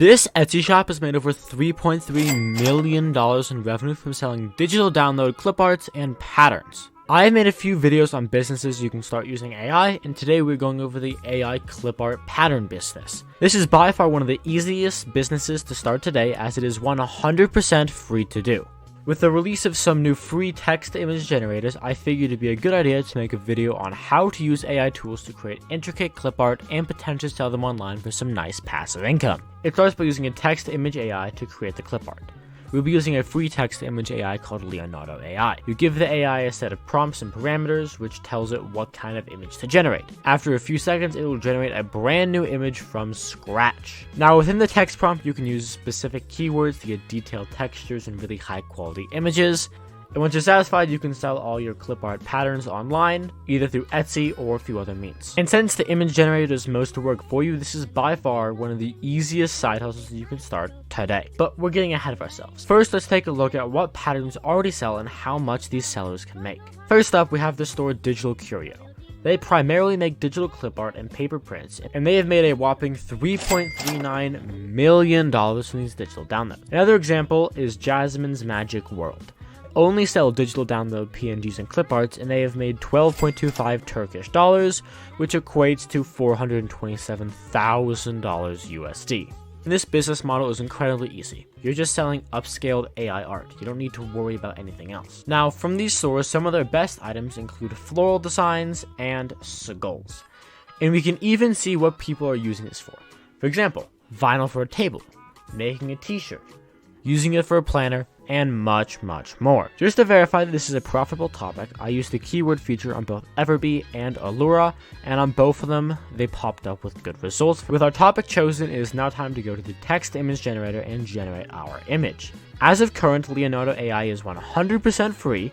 This Etsy shop has made over $3.3 million in revenue from selling digital download clip arts and patterns. I have made a few videos on businesses you can start using AI, and today we're going over the AI clip art pattern business. This is by far one of the easiest businesses to start today, as it is 100% free to do. With the release of some new free text to image generators, I figured it'd be a good idea to make a video on how to use AI tools to create intricate clip art and potentially sell them online for some nice passive income. It starts by using a text to image AI to create the clip art. We'll be using a free text to image AI called Leonardo AI. You give the AI a set of prompts and parameters, which tells it what kind of image to generate. After a few seconds, it will generate a brand new image from scratch. Now, within the text prompt, you can use specific keywords to get detailed textures and really high quality images. And once you're satisfied, you can sell all your clip art patterns online, either through Etsy or through other means. And since the image generator does most of the work for you, this is by far one of the easiest side hustles you can start today. But we're getting ahead of ourselves. First, let's take a look at what patterns already sell and how much these sellers can make. First up, we have the store Digital Curio. They primarily make digital clip art and paper prints, and they have made a whopping $3.39 million from these digital downloads. Another example is Jasmine's Magic World. Only sell digital download PNGs and clip arts, and they have made 12.25 Turkish dollars, which equates to $427,000 USD. And this business model is incredibly easy. You're just selling upscaled AI art. You don't need to worry about anything else. Now, from these stores, some of their best items include floral designs and skulls. And we can even see what people are using this for. For example, vinyl for a table, making a t-shirt, using it for a planner, and much more. Just to verify that this is a profitable topic, I used the keyword feature on both Everbee and Allura, and on both of them, they popped up with good results. With our topic chosen, it is now time to go to the text image generator and generate our image. As of current, Leonardo AI is 100% free,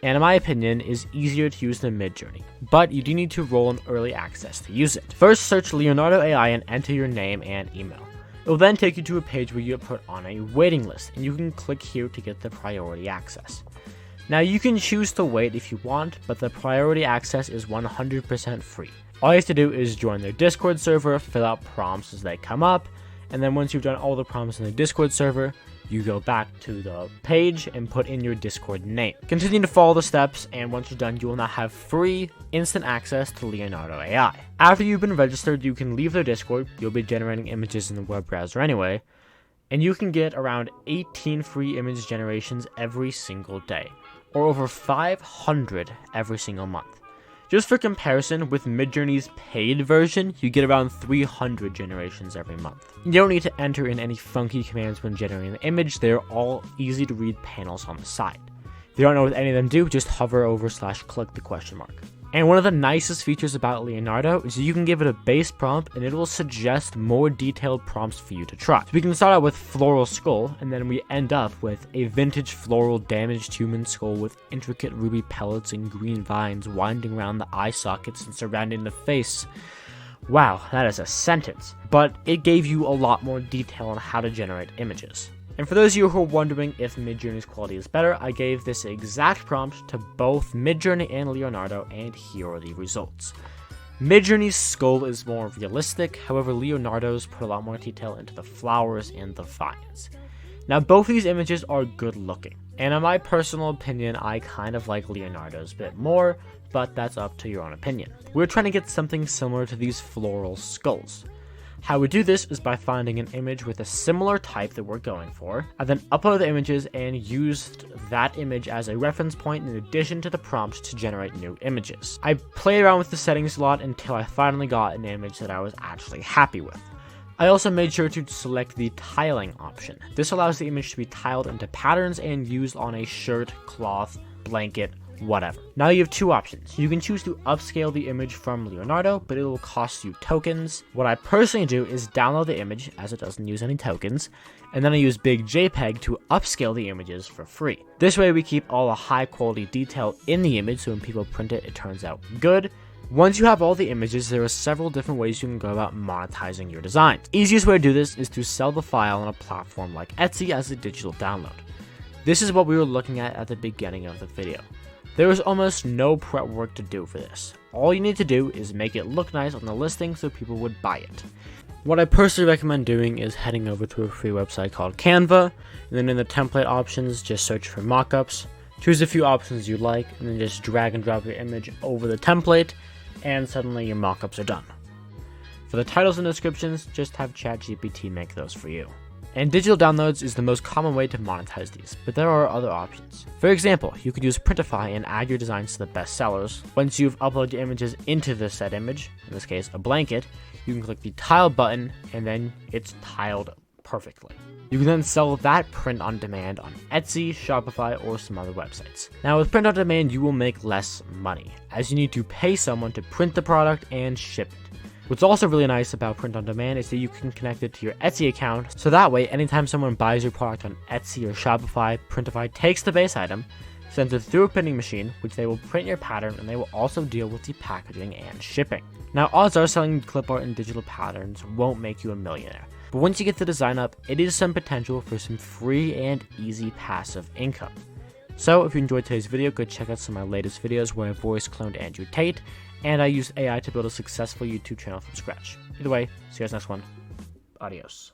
and in my opinion, is easier to use than MidJourney. But you do need to roll in early access to use it. First, search Leonardo AI and enter your name and email. It will then take you to a page where you are put on a waiting list, and you can click here to get the priority access. Now, you can choose to wait if you want, but the priority access is 100% free. All you have to do is join their Discord server, fill out prompts as they come up, and then once you've done all the prompts in the Discord server, you go back to the page and put in your Discord name. Continue to follow the steps, and once you're done, you will now have free instant access to Leonardo AI. After you've been registered, you can leave their Discord. You'll be generating images in the web browser anyway, and you can get around 18 free image generations every single day, or over 500 every single month. Just for comparison, with MidJourney's paid version, you get around 300 generations every month. You don't need to enter in any funky commands when generating the image. They're all easy to read panels on the side. If you don't know what any of them do, just hover over / click the question mark. And one of the nicest features about Leonardo is you can give it a base prompt and it will suggest more detailed prompts for you to try. So we can start out with floral skull, and then we end up with a vintage floral damaged human skull with intricate ruby pellets and green vines winding around the eye sockets and surrounding the face. Wow, that is a sentence. But it gave you a lot more detail on how to generate images. And for those of you who are wondering if MidJourney's quality is better, I gave this exact prompt to both MidJourney and Leonardo, and here are the results. MidJourney's skull is more realistic, however Leonardo's put a lot more detail into the flowers and the vines. Now, both these images are good looking, and in my personal opinion, I kind of like Leonardo's a bit more, but that's up to your own opinion. We're trying to get something similar to these floral skulls. How we do this is by finding an image with a similar type that we're going for, and then upload the images and used that image as a reference point in addition to the prompt to generate new images. I played around with the settings a lot until I finally got an image that I was actually happy with. I also made sure to select the tiling option. This allows the image to be tiled into patterns and used on a shirt, cloth, blanket, whatever. Now you have two options. You can choose to upscale the image from Leonardo, but it will cost you tokens. What I personally do is download the image, as it doesn't use any tokens, and then I use Big JPEG to upscale the images for free. This way we keep all the high quality detail in the image, so when people print it, it turns out good. Once you have all the images, there are several different ways you can go about monetizing your designs. Easiest way to do this is to sell the file on a platform like Etsy as a digital download. This is what we were looking at the beginning of the video. There is almost no prep work to do for this. All you need to do is make it look nice on the listing so people would buy it. What I personally recommend doing is heading over to a free website called Canva, and then in the template options, just search for mockups, choose a few options you like, and then just drag and drop your image over the template, and suddenly your mockups are done. For the titles and descriptions, just have Chat GPT make those for you. And digital downloads is the most common way to monetize these, but there are other options. For example, you could use Printify and add your designs to the best sellers. Once you've uploaded your images into the said image, in this case a blanket, you can click the tile button and then it's tiled perfectly. You can then sell that print on demand on Etsy, Shopify, or some other websites. Now with print on demand, you will make less money, as you need to pay someone to print the product and ship it. What's also really nice about print on demand is that you can connect it to your Etsy account, so that way anytime someone buys your product on Etsy or Shopify, Printify takes the base item, sends it through a printing machine, which they will print your pattern, and they will also deal with the packaging and shipping. Now odds are selling clip art and digital patterns won't make you a millionaire, but once you get the design up, it is some potential for some free and easy passive income. So if you enjoyed today's video, go check out some of my latest videos where I voice cloned Andrew Tate, and I used AI to build a successful YouTube channel from scratch. Either way, see you guys next one. Adios.